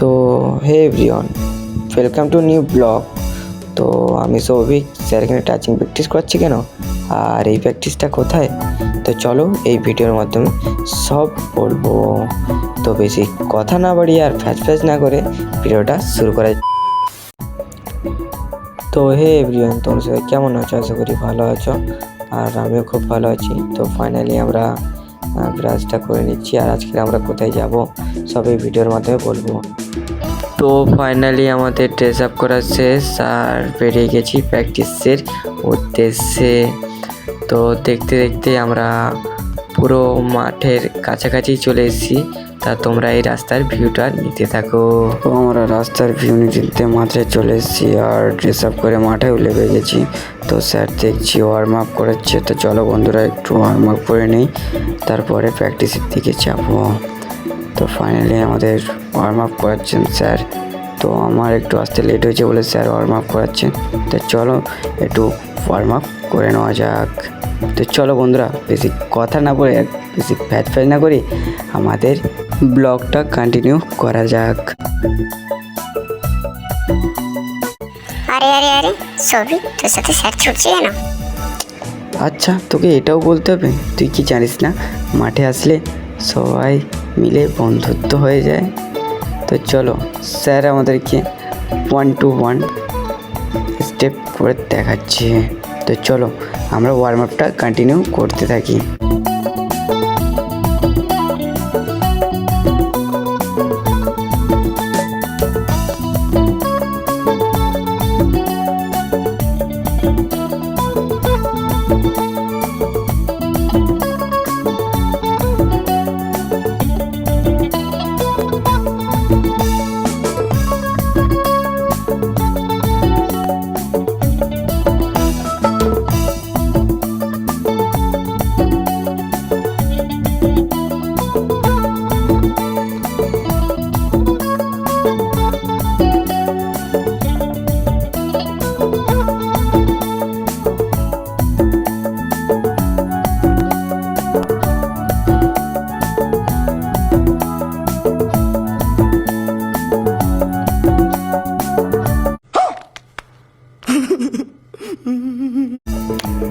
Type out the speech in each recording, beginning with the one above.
তো hey everyone, welcome to new blog. তো আমি সৌভিক, স্যার এখানে টাচিং প্র্যাকটিস করছি কেন, আর এই প্র্যাকটিসটা কোথায়, তো চলো এই ভিডিওর মাধ্যমে সব বলবো। তো বেশি কথা না বাড়িয়ে আর ফ্যাচ না করে ভিডিওটা শুরু করা। তো হে এভরিওয়ান, তোমরা সবাই কেমন আছো? আশা করি ভালো আছো, আর আমিও খুব ভালো আছি। তো ফাইনালি আমরা ব্রাশটা করে নিচ্ছি, আর আজকে আমরা কোথায় যাব সব এই ভিডিওর মাধ্যমে বলবো। তো ফাইনালি আমাদের ড্রেস আপ করা শেষ, আর বেরিয়ে গেছি প্র্যাকটিসের উদ্দেশ্যে। তো দেখতে দেখতে আমরা পুরো মাঠের কাছাকাছি চলে এসেছি। তা তোমরা এই রাস্তার ভিউটা নিতে থাকো। তো আমরা রাস্তার ভিউ নিতে মাঠে চলে এসেছি, আর ড্রেস আপ করে মাঠেও লেগে গেছি। তো স্যার দেখছি ওয়ার্ম আপ করাচ্ছে, তো চলো বন্ধুরা একটু ওয়ার্ম আপ করে নিই, তারপরে প্র্যাকটিসের দিকে যাবো। তো ফাইনালি আমাদের ওয়ার্ম আপ করাচ্ছেন স্যার। তো আমার একটু আসতে লেট হয়েছে বলে স্যার ওয়ার্ম আপ করাচ্ছেন। তো চলো একটু ওয়ার্ম আপ করে নেওয়া যাক। তো চলো বন্ধুরা, বেশি কথা না বলে, বেশি ফ্যাচ না করি, আমাদের ব্লগটা কন্টিনিউ করা যাক। আরে আরে আরে সৌভিক, তোর সাথে স্যার ছুটছে কেন? আচ্ছা, তোকে এটাও বলতে হবে? তুই কি জানিস না, মাঠে আসলে সবাই মিলে বন্ধুত্ব হয়ে যায়। তো চলো, স্যার আমাদেরকে 1 to 1 স্টেপ করে দেখাচ্ছে। তো চলো আমরা ওয়ার্ম আপটা কন্টিনিউ করতে থাকি।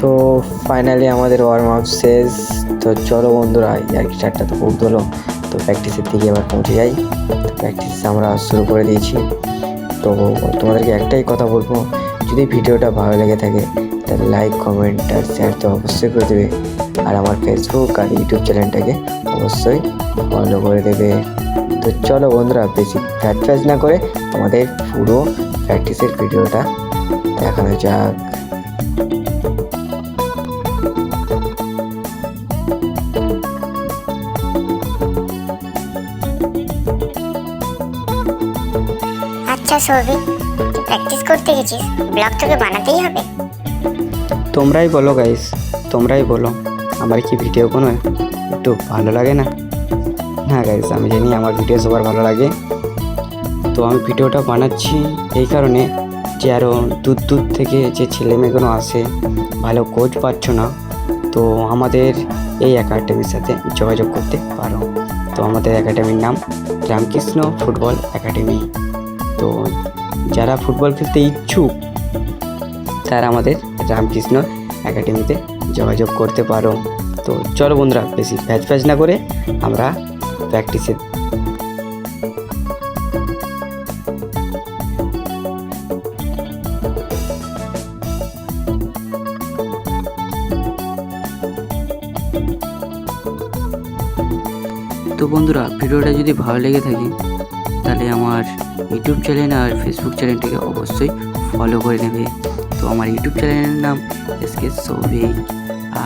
তো ফাইনালি আমাদের ওয়ার্ম আপ শেষ। তো চলো বন্ধুরা, আর কি চারটা তো বহুত হলো, তো প্র্যাকটিসের দিকে এবার পৌঁছে যাই। তো প্র্যাকটিস আমরা শুরু করে দিয়েছি। তো তোমাদেরকে একটাই কথা বলবো, যদি ভিডিওটা ভালো লেগে থাকে তাহলে লাইক, কমেন্ট আর শেয়ার তো অবশ্যই করে দেবে, আর আমার ফেসবুক আর ইউটিউব চ্যানেলটাকে অবশ্যই ফলো করে দেবে। তো চলো বন্ধুরা, বেশি ফ্যাচ না করে আমাদের পুরো প্র্যাকটিসের ভিডিওটা দেখানো যাক। আচ্ছা সৌভিক, তুই প্র্যাকটিস করতে গেছিস, ব্লগ তোকে বানাতেই হবে? তোমরাই বলো গাইস, তোমরাই বলো, আমার কি ভিডিও কোনো একটু ভালো লাগে না? হ্যাঁ গাইস, আমি জানি আমার ভিডিও সবার ভালো লাগে। তো আমি ভিডিওটা বানাচ্ছি এই কারণে যে আরও দূর থেকে যে ছেলেমেয়েগুলো আসে, ভালো কোচ পাচ্ছ না, তো আমাদের এই একাডেমির সাথে যোগাযোগ করতে পারো। তো আমাদের একাডেমির নাম রামকৃষ্ণ ফুটবল একাডেমি। তো যারা ফুটবল খেলতে ইচ্ছুক তারা আমাদের রামকৃষ্ণ একাডেমিতে যোগাযোগ করতে পারো। তো চলো বন্ধুরা, বেশি ফ্যাচ না করে আমরা প্র্যাকটিসে। তো বন্ধুরা, ভিডিওটা যদি ভালো লেগে থাকে তাহলে আমার ইউটিউব চ্যানেল আর ফেসবুক চ্যানেলটিকে অবশ্যই ফলো করে নেবে। তো আমার ইউটিউব চ্যানেলের নাম এসকে সৌভিক,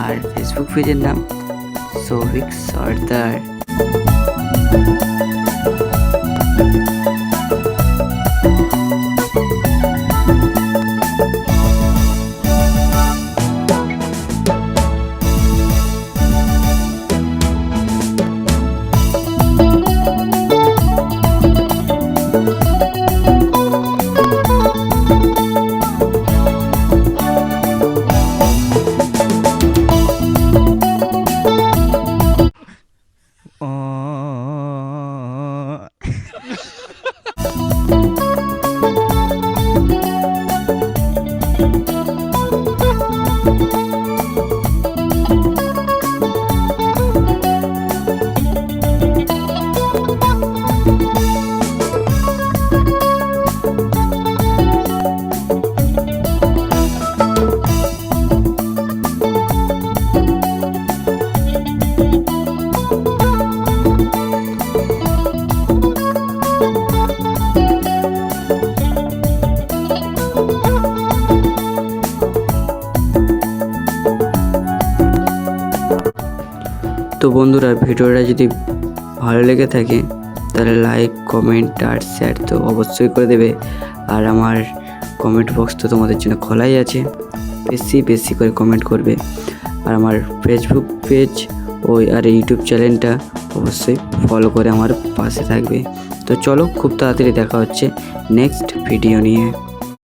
আর ফেসবুক পেজের নাম সৌভিক সর্দার। তো বন্ধুরা, ভিডিওটা যদি ভালো লেগে থাকে তাহলে লাইক, কমেন্ট আর শেয়ার তো অবশ্যই করে দেবে। আর আমার কমেন্ট বক্স তো তোমাদের জন্য খোলাই আছে, বেশি বেশি করে কমেন্ট করবে। আর আমার ফেসবুক পেজ আর ইউটিউব চ্যানেলটা অবশ্যই ফলো করে আমার পাশে থাকবে। তো চলো, খুব তাড়াতাড়ি দেখা হচ্ছে নেক্সট ভিডিও নিয়ে।